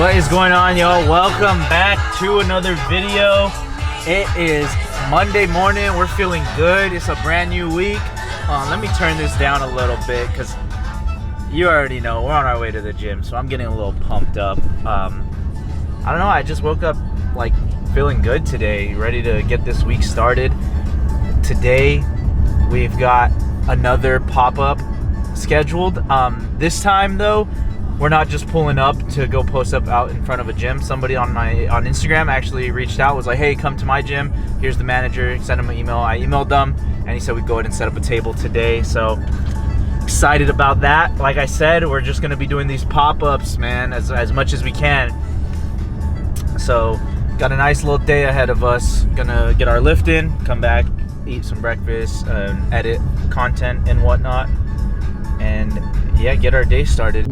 What is going on, y'all? Welcome back to another video. It is Monday morning. We're feeling good. It's a brand new week. Let me turn this down a little bit because you already know we're on our way to the gym, so I'm getting a little pumped up. I don't know, I just woke up like feeling good today, ready to get this week started. Today we've got another pop-up scheduled. This time though, we're not just pulling up to go post up out in front of a gym. Somebody on Instagram actually reached out, was like, hey, come to my gym. Here's the manager. Send him an email. I emailed them, and he said we'd go ahead and set up a table today. So excited about that. Like I said, we're just gonna be doing these pop-ups, man, as much as we can. So got a nice little day ahead of us. Gonna get our lift in, come back, eat some breakfast, edit content and whatnot, and yeah, get our day started.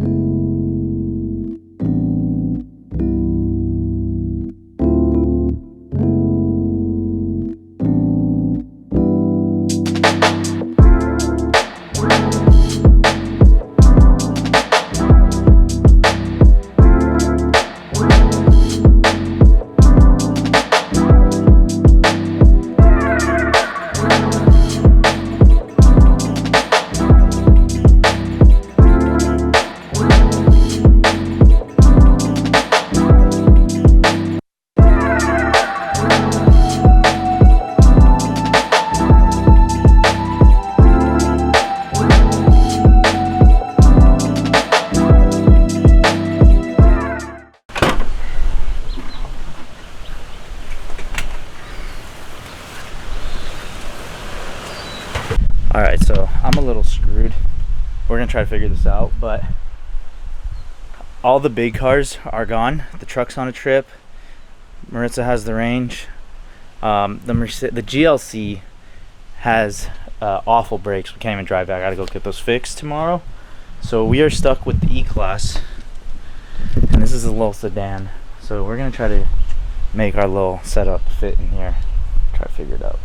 Alright, so I'm a little screwed. We're gonna try to figure this out, but all the big cars are gone. The truck's on a trip. Maritza has the Range. The GLC has awful brakes. We can't even drive back. I gotta go get those fixed tomorrow. So we are stuck with the E-Class, and this is a little sedan. So we're gonna try to make our little setup fit in here. Try to figure it out.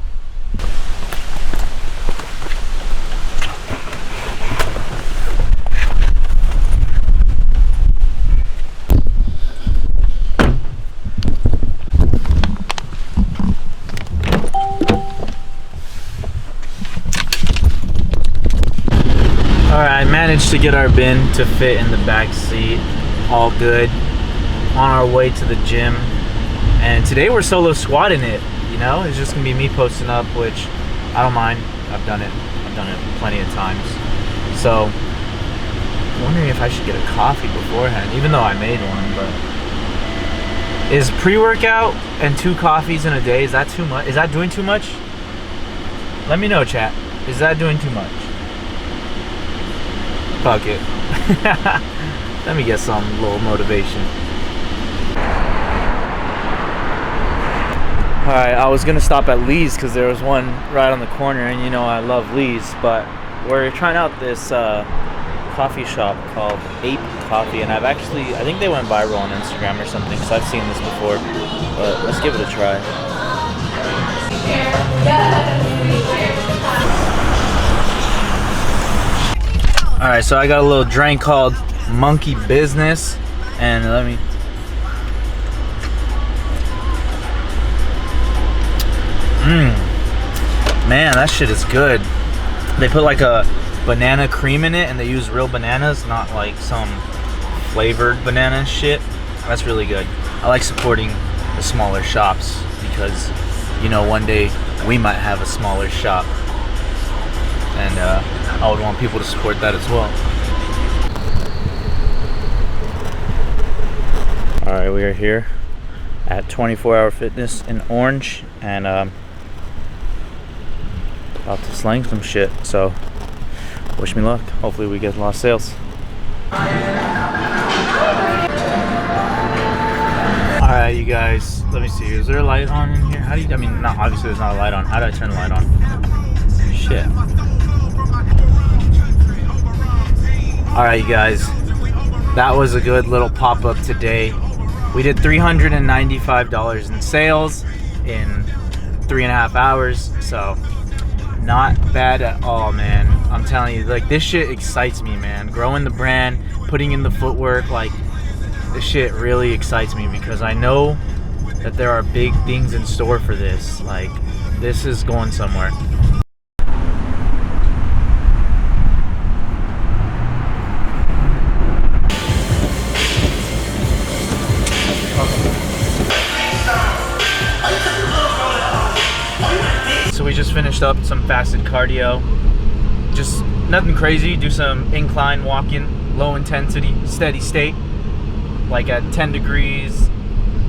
Alright, I managed to get our bin to fit in the back seat. All good. On our way to the gym. And today we're solo squatting it, you know? It's just gonna be me posting up, which I don't mind. I've done it plenty of times. So, I'm wondering if I should get a coffee beforehand, even though I made one, but is pre-workout and 2 coffees in a day, is that too much? Is that doing too much? Let me know, chat. Is that doing too much? Fuck it. Let me get some little motivation. Alright, I was gonna stop at Lee's because there was one right on the corner, and you know I love Lee's, but we're trying out this coffee shop called Ape Coffee, and I think they went viral on Instagram or something, so I've seen this before, but let's give it a try. Alright, so I got a little drink called Monkey Business, and let me... Man, that shit is good. They put like a banana cream in it, and they use real bananas, not like some flavored banana shit. That's really good. I like supporting the smaller shops because, you know, one day we might have a smaller shop, and I would want people to support that as well. Alright, we are here at 24 Hour Fitness in Orange, and about to slang some shit, so wish me luck. Hopefully we get a lot of sales. Alright, you guys, let me see. Is there a light on in here? How do you, I mean, no, obviously there's not a light on. How do I turn the light on? Shit. Alright, you guys, that was a good little pop-up today. We did $395 in sales in 3.5 hours, so not bad at all, man. I'm telling you, like, this shit excites me, man. Growing the brand, putting in the footwork, like, This shit really excites me because I know that there are big things in store for this. Like, this is going somewhere. So we just finished up some fasted cardio. Just nothing crazy. Do some incline walking, low intensity, steady state. Like at 10 degrees,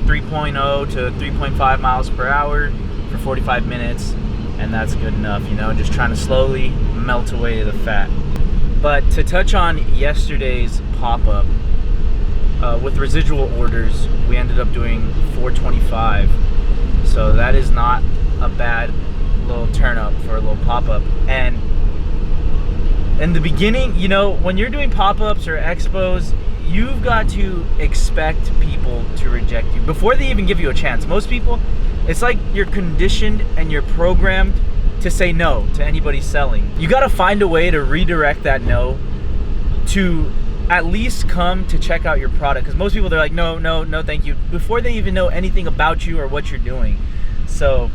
3.0 to 3.5 miles per hour for 45 minutes. And that's good enough, you know, just trying to slowly melt away the fat. But to touch on yesterday's pop-up, with residual orders, we ended up doing 425. So that is not a bad little turn up for a little pop-up. And in the beginning, you know, when you're doing pop-ups or expos, you've got to expect people to reject you before they even give you a chance. Most people, it's like you're conditioned and you're programmed to say no to anybody selling. You got to find a way to redirect that no to at least come to check out your product, because most people, they're like, no, no, no, thank you, before they even know anything about you or what you're doing. So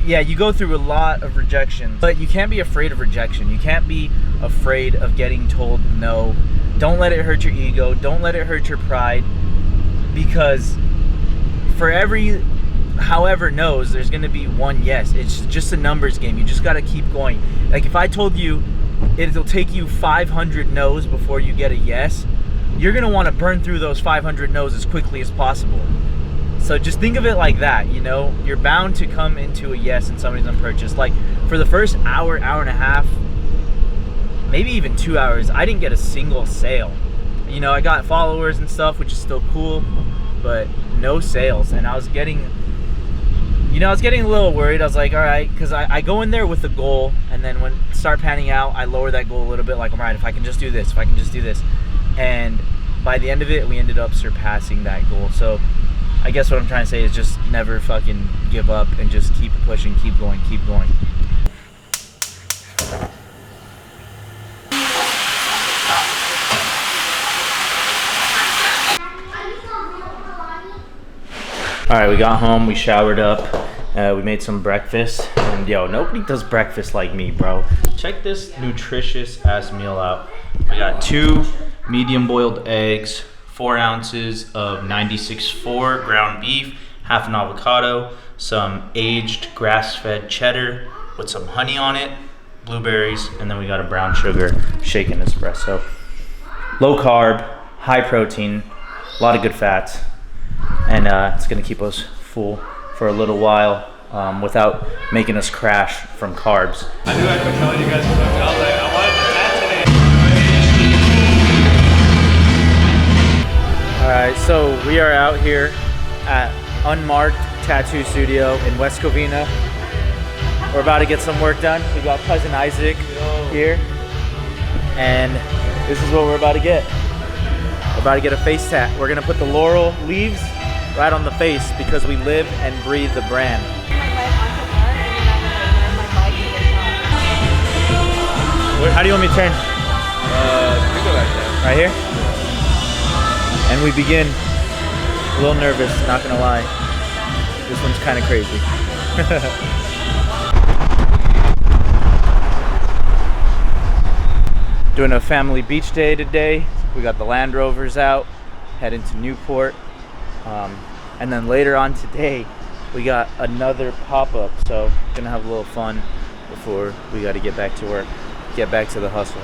yeah, you go through a lot of rejection, but you can't be afraid of rejection. You can't be afraid of getting told no. Don't let it hurt your ego. Don't let it hurt your pride, because for every however no's, there's gonna be one yes. It's just a numbers game. You just gotta keep going. Like if I told you it'll take you 500 no's before you get a yes, you're gonna wanna burn through those 500 no's as quickly as possible. So just think of it like that, you know? You're bound to come into a yes and somebody's gonna purchase. Like for the first hour, hour and a half, maybe even 2 hours, I didn't get a single sale. You know, I got followers and stuff, which is still cool, but no sales. And I was getting, you know, I was getting a little worried. I was like, all right, because I go in there with a goal, and then when it start panning out, I lower that goal a little bit, like, all right, if I can just do this, if I can just do this. And by the end of it, we ended up surpassing that goal. So I guess what I'm trying to say is just never fucking give up and just keep pushing, keep going, keep going. All right, we got home, we showered up, we made some breakfast, and yo, nobody does breakfast like me, bro. Check this nutritious ass meal out. I got 2 medium boiled eggs, 4 ounces of 96.4 ground beef, half an avocado, some aged grass-fed cheddar with some honey on it, blueberries, and then we got a brown sugar shaken espresso. Low carb, high protein, a lot of good fats. And it's gonna keep us full for a little while without making us crash from carbs. I knew I'd been telling you guys something. I was like, I wanted to chat today. All right, so we are out here at Unmarked Tattoo Studio in West Covina. We're about to get some work done. We got cousin Isaac here, and this is what we're about to get. We're about to get a face tat. We're gonna put the laurel leaves right on the face because we live and breathe the brand. How do you want me to turn? You go back there. Right here? And we begin. A little nervous, not gonna lie. This one's kind of crazy. Doing a family beach day today. We got the Land Rovers out, heading to Newport. And then later on today, we got another pop-up. So gonna have a little fun before we gotta get back to work, get back to the hustle.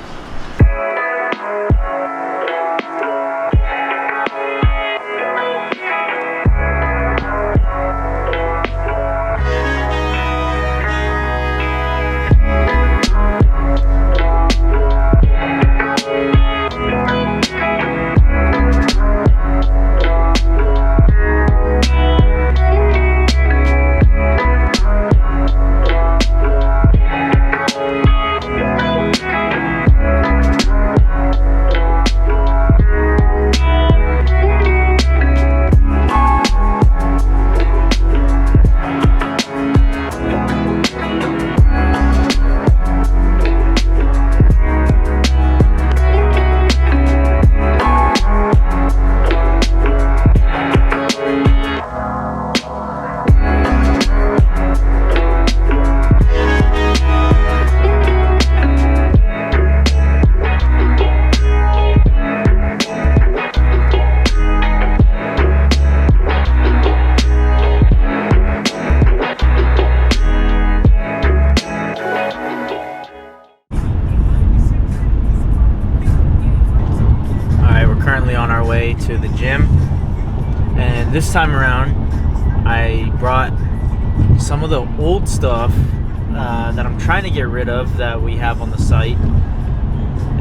way to the gym. And this time around, I brought some of the old stuff that I'm trying to get rid of that we have on the site.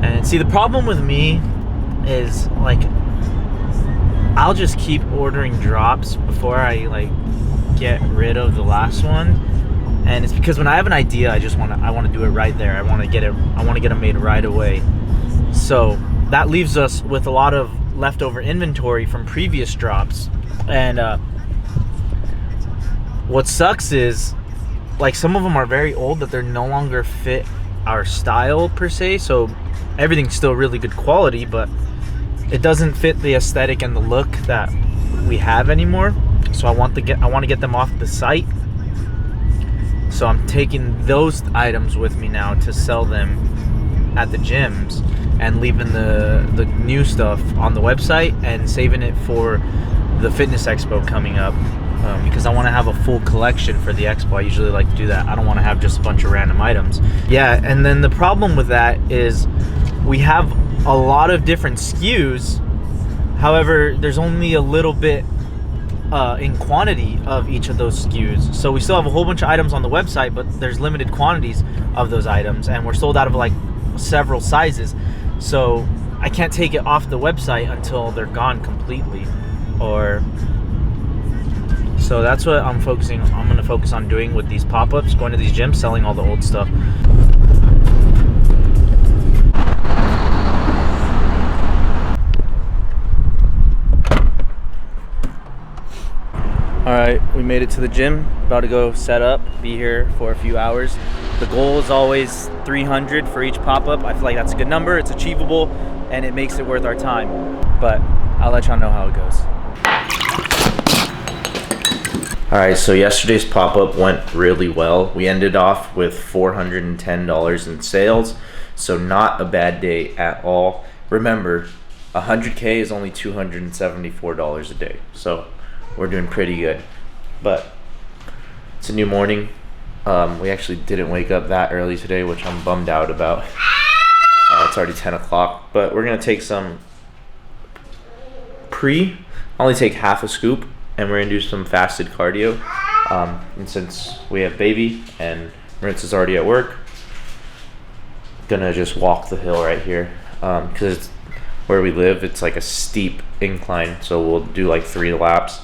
And see, the problem with me is, like, I'll just keep ordering drops before I like get rid of the last one. And it's because when I have an idea, I want to do it right there. I want to get them made right away. So that leaves us with a lot of leftover inventory from previous drops. And what sucks is, like, some of them are very old that they're no longer fit our style per se. So everything's still really good quality, but it doesn't fit the aesthetic and the look that we have anymore. So I want to get them off the site. So I'm taking those items with me now to sell them at the gyms, and leaving the new stuff on the website and saving it for the fitness expo coming up, because I want to have a full collection for the expo. I usually like to do that. I don't want to have just a bunch of random items. Yeah, and then the problem with that is we have a lot of different SKUs. However, there's only a little bit in quantity of each of those SKUs. So we still have a whole bunch of items on the website, but there's limited quantities of those items, and we're sold out of like several sizes. So I can't take it off the website until they're gone completely. So that's what I'm going to focus on doing with these pop-ups, going to these gyms, selling all the old stuff. Alright, we made it to the gym. About to go set up, be here for a few hours. The goal is always 300 for each pop-up. I feel like that's a good number, it's achievable, and it makes it worth our time. But I'll let y'all know how it goes. Alright, so yesterday's pop-up went really well. We ended off with $410 in sales, so not a bad day at all. Remember, 100K is only $274 a day, so we're doing pretty good. But it's a new morning. We actually didn't wake up that early today, which I'm bummed out about. It's already 10 o'clock, but we're gonna take some I'll only take half a scoop, and we're gonna do some fasted cardio. And since we have baby and Maritz is already at work, gonna just walk the hill right here, because where we live, it's like a steep incline, so we'll do like 3 laps.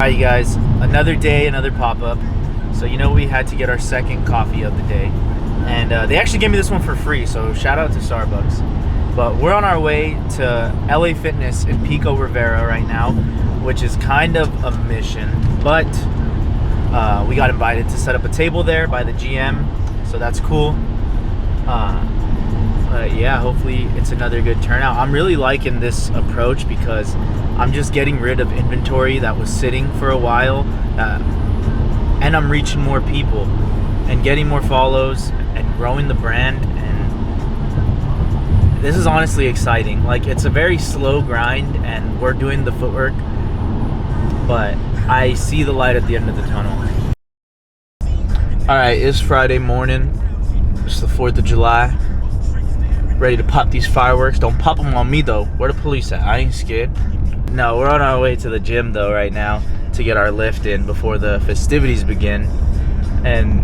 Alright, you guys, another day, another pop-up. So you know we had to get our second coffee of the day, and they actually gave me this one for free, so shout out to Starbucks. But we're on our way to LA Fitness in Pico Rivera right now, which is kind of a mission, but we got invited to set up a table there by the GM, so that's cool. Yeah, hopefully it's another good turnout. I'm really liking this approach because I'm just getting rid of inventory that was sitting for a while, and I'm reaching more people and getting more follows and growing the brand. And this is honestly exciting. Like, it's a very slow grind and we're doing the footwork, but I see the light at the end of the tunnel. Alright, it's Friday morning. It's the 4th of July. Ready to pop these fireworks. Don't pop them on me though. Where the police at? I ain't scared. No, we're on our way to the gym though right now to get our lift in before the festivities begin. And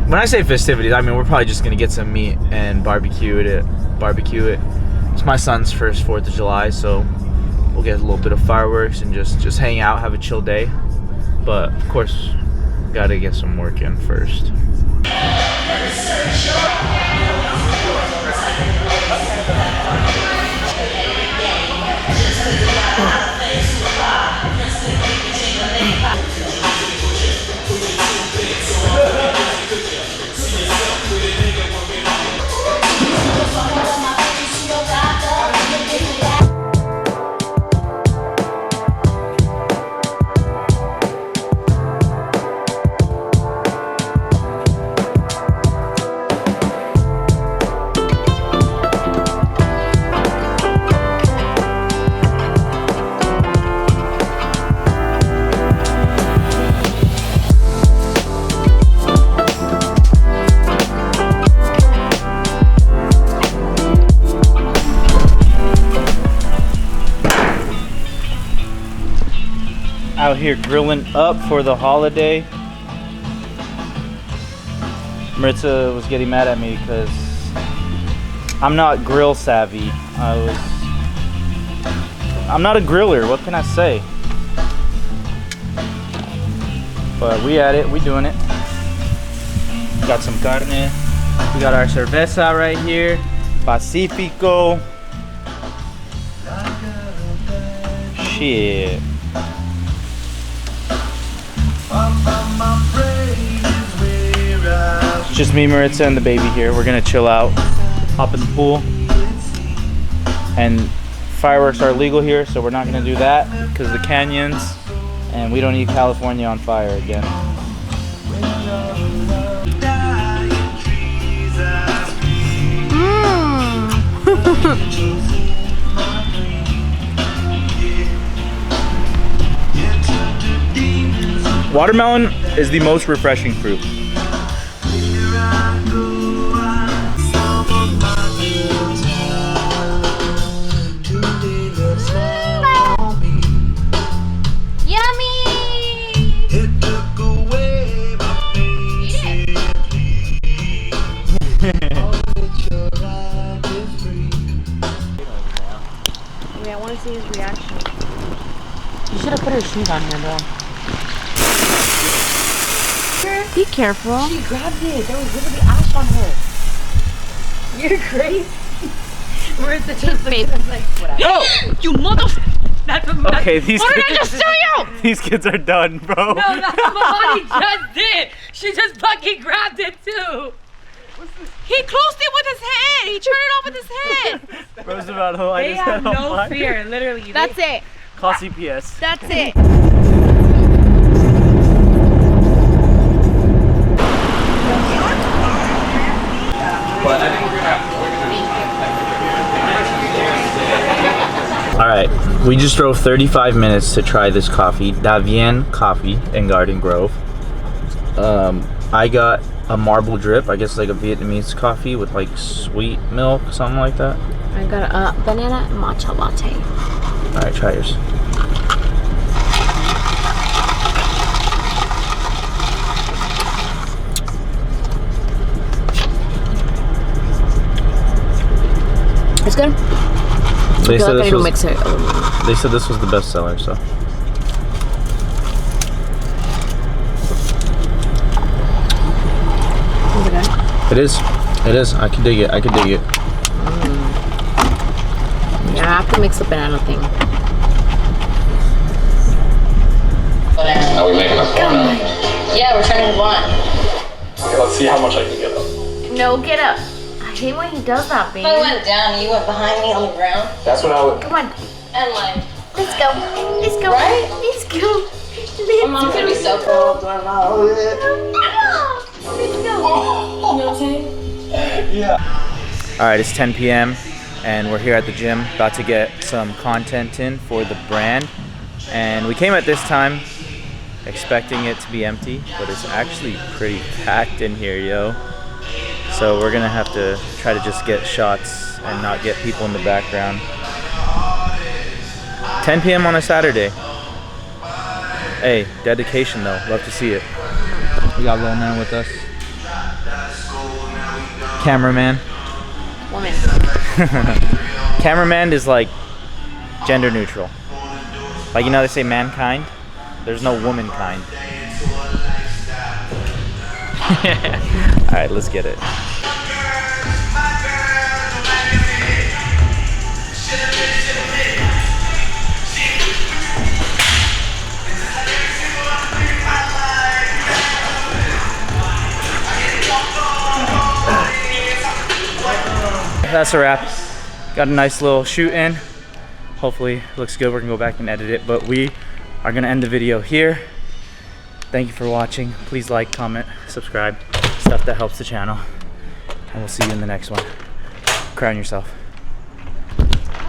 when I say festivities, I mean we're probably just gonna get some meat and barbecue it. It's my son's first 4th of July, so we'll get a little bit of fireworks and just hang out, have a chill day. But of course, gotta get some work in first. Out here grilling up for the holiday. Maritza was getting mad at me because I'm not grill savvy. I'm not a griller, what can I say? But we at it, we doing it. Got some carne. We got our cerveza right here. Pacifico. Shit. It's just me, Maritza, and the baby here. We're gonna chill out, hop in the pool. And fireworks are illegal here, so we're not gonna do that because of the canyons. And we don't need California on fire again. Watermelon is the most refreshing fruit. I want to see his reaction. You should have put her shoes on here, bro. Be careful. She grabbed it. There was literally ash on her. You're crazy. Where's the just babe? Like, whatever. Oh! You mother. That's what. Okay, these. What did I just tell you? These kids are done, bro. No, that's what Mommy just did. She just fucking grabbed it too. He closed it with his head. He turned it off with his head. Bro's about to light They his have head on no fire. fear, literally. That's it. Call CPS. That's it. Alright, we just drove 35 minutes to try this coffee, Davien Coffee in Garden Grove. I got a marble drip, I guess like a Vietnamese coffee with like sweet milk, something like that. I got a banana matcha latte. Alright, try yours. It's good. They said, I need to mix it. they said this was the best seller, so. Is it good? It is. It is. I can dig it. I can dig it. Yeah, I have to mix the banana thing. Are we making a porno? Yeah, we're trying to blunt. Okay, let's see how much I can get up. No, get up. I hate when he does that, baby. I went down and you went behind me on the ground. That's what I would. Come on. And like, Let's go. Let's go. Right? Let's go. my mom's gonna be so cold. Let's go. You know what I'm saying? Alright, it's 10 p.m. and we're here at the gym about to get some content in for the brand. And we came at this time expecting it to be empty, but it's actually pretty packed in here, yo. So we're gonna have to try to just get shots and not get people in the background. 10 p.m. on a Saturday. Hey, dedication though, love to see it. We got Lil Man with us. Cameraman. Woman. Cameraman is like gender neutral. Like, you know, they say mankind. There's no womankind. All right, let's get it. That's a wrap. Got a nice little shoot in. Hopefully it looks good. We're gonna go back and edit it, but we are gonna end the video here. Thank you for watching. Please like, comment, subscribe, stuff that helps the channel. And we'll see you in the next one. Crown yourself.